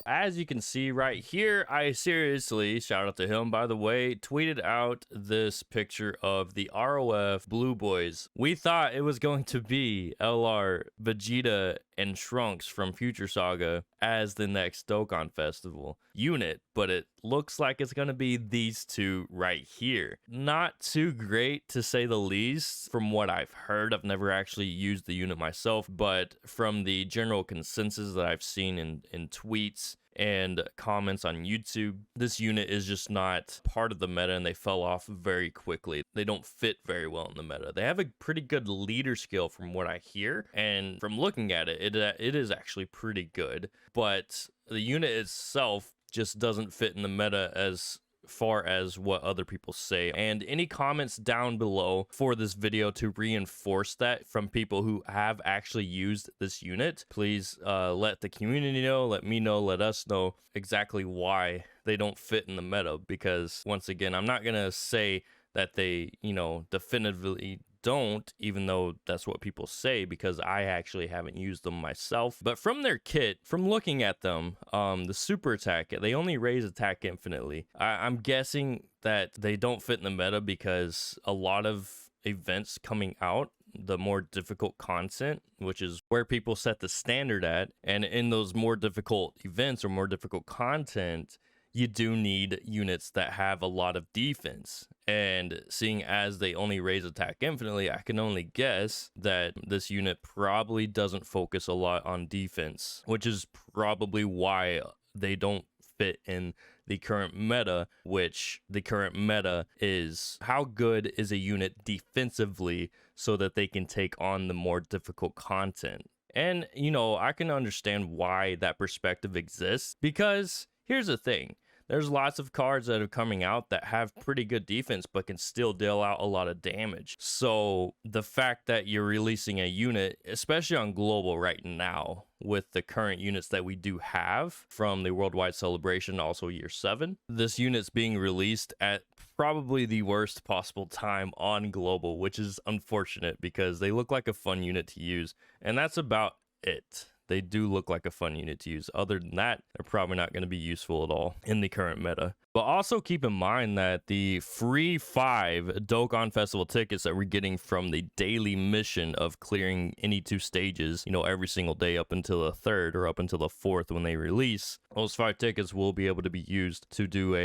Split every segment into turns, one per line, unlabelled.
as you can see right here, I seriously, shout out to him by the way, tweeted out this picture of the ROF Blue Boys. We thought it was going to be LR, Vegeta, and Trunks from Future Saga as the next Dokkan Festival unit, but it looks like it's going to be these two right here. Not too great to say the least from what I've heard. I've never actually used the unit myself, but from the general consensus that I've seen in tweets and comments on YouTube, this unit is just not part of the meta and they fell off very quickly. They don't fit very well in the meta. They have a pretty good leader skill from what I hear, and from looking at it, it is actually pretty good, but the unit itself just doesn't fit in the meta as far as what other people say. And any comments down below for this video to reinforce that from people who have actually used this unit, please let the community know, let me know, let us know exactly why they don't fit in the meta, because once again, I'm not gonna say that they, you know, definitively don't, even though that's what people say, because I actually haven't used them myself. But from their kit, from looking at them, the super attack, they only raise attack infinitely. I'm guessing that they don't fit in the meta because a lot of events coming out, the more difficult content, which is where people set the standard at, and in those more difficult events or more difficult content, you do need units that have a lot of defense. And seeing as they only raise attack infinitely, I can only guess that this unit probably doesn't focus a lot on defense, which is probably why they don't fit in the current meta, which the current meta is how good is a unit defensively so that they can take on the more difficult content. And, you know, I can understand why that perspective exists, because here's the thing. There's lots of cards that are coming out that have pretty good defense but can still deal out a lot of damage. So the fact that you're releasing a unit, especially on global right now, with the current units that we do have from the worldwide celebration, also year 7, this unit's being released at probably the worst possible time on global, which is unfortunate because they look like a fun unit to use, and that's about it. They do look like a fun unit to use. Other than that, they're probably not going to be useful at all in the current meta. But also keep in mind that the free 5 Dokkan Festival tickets that we're getting from the daily mission of clearing any 2 stages, you know, every single day up until the 3rd or up until the 4th when they release, those 5 tickets will be able to be used to do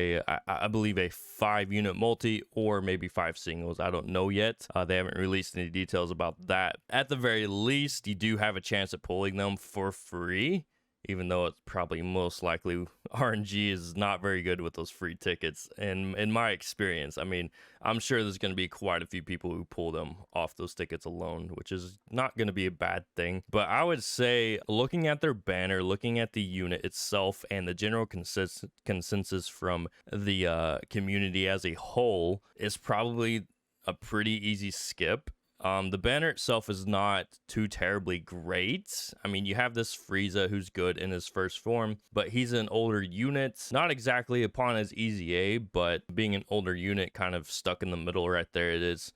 I believe a 5 unit multi or maybe 5 singles. I don't know yet. They haven't released any details about that. At the very least, you do have a chance at pulling them for free, even though it's probably most likely RNG is not very good with those free tickets. And in my experience, I mean, I'm sure there's going to be quite a few people who pull them off those tickets alone, which is not going to be a bad thing. But I would say looking at their banner, looking at the unit itself, and the general consensus from the community as a whole is probably a pretty easy skip. The banner itself is not too terribly great. I mean, you have this Frieza who's good in his first form, but he's an older unit, not exactly upon his EZA, but being an older unit kind of stuck in the middle right there. It's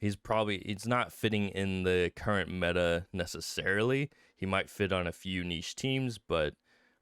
not fitting in the current meta necessarily. He might fit on a few niche teams, but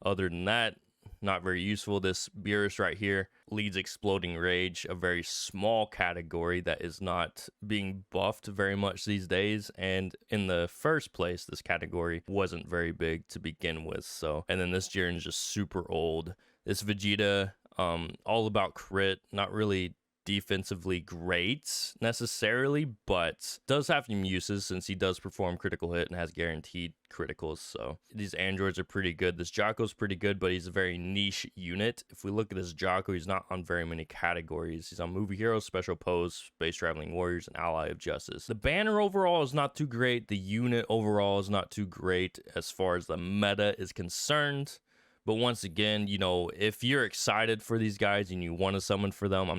other than that, not very useful. This Beerus right here leads Exploding Rage, a very small category that is not being buffed very much these days, and in the first place this category wasn't very big to begin with. So, and then this Jiren is just super old. This Vegeta, all about crit, not really defensively great necessarily, but does have some uses since he does perform critical hit and has guaranteed criticals. So these androids are pretty good. This Jocko's pretty good, but he's a very niche unit. If we look at this Jocko, he's not on very many categories. He's on Movie Heroes, Special Pose, Space Traveling Warriors, and Ally of Justice. The banner overall is not too great. The unit overall is not too great as far as the meta is concerned. But once again, you know, if you're excited for these guys and you want to summon for them,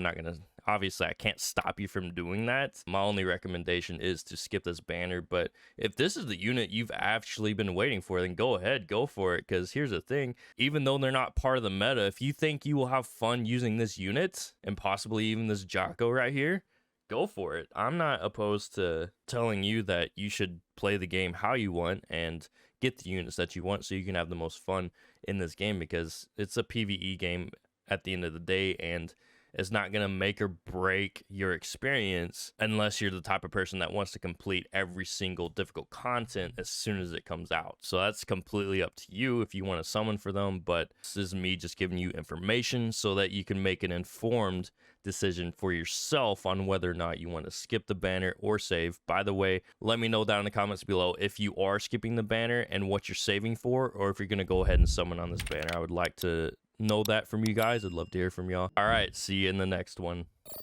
obviously I can't stop you from doing that. My only recommendation is to skip this banner. But if this is the unit you've actually been waiting for, then go ahead, go for it. Because here's the thing, even though they're not part of the meta, if you think you will have fun using this unit and possibly even this Jocko right here, go for it. I'm not opposed to telling you that you should play the game how you want and get the units that you want so you can have the most fun in this game, because it's a PvE game at the end of the day, and it's not going to make or break your experience unless you're the type of person that wants to complete every single difficult content as soon as it comes out. So that's completely up to you if you want to summon for them, but this is me just giving you information so that you can make an informed decision for yourself on whether or not you want to skip the banner or save. By the way, let me know down in the comments below if you are skipping the banner and what you're saving for, or if you're going to go ahead and summon on this banner. I would like to know that from you guys. I'd love to hear from y'all. All right, see you in the next one.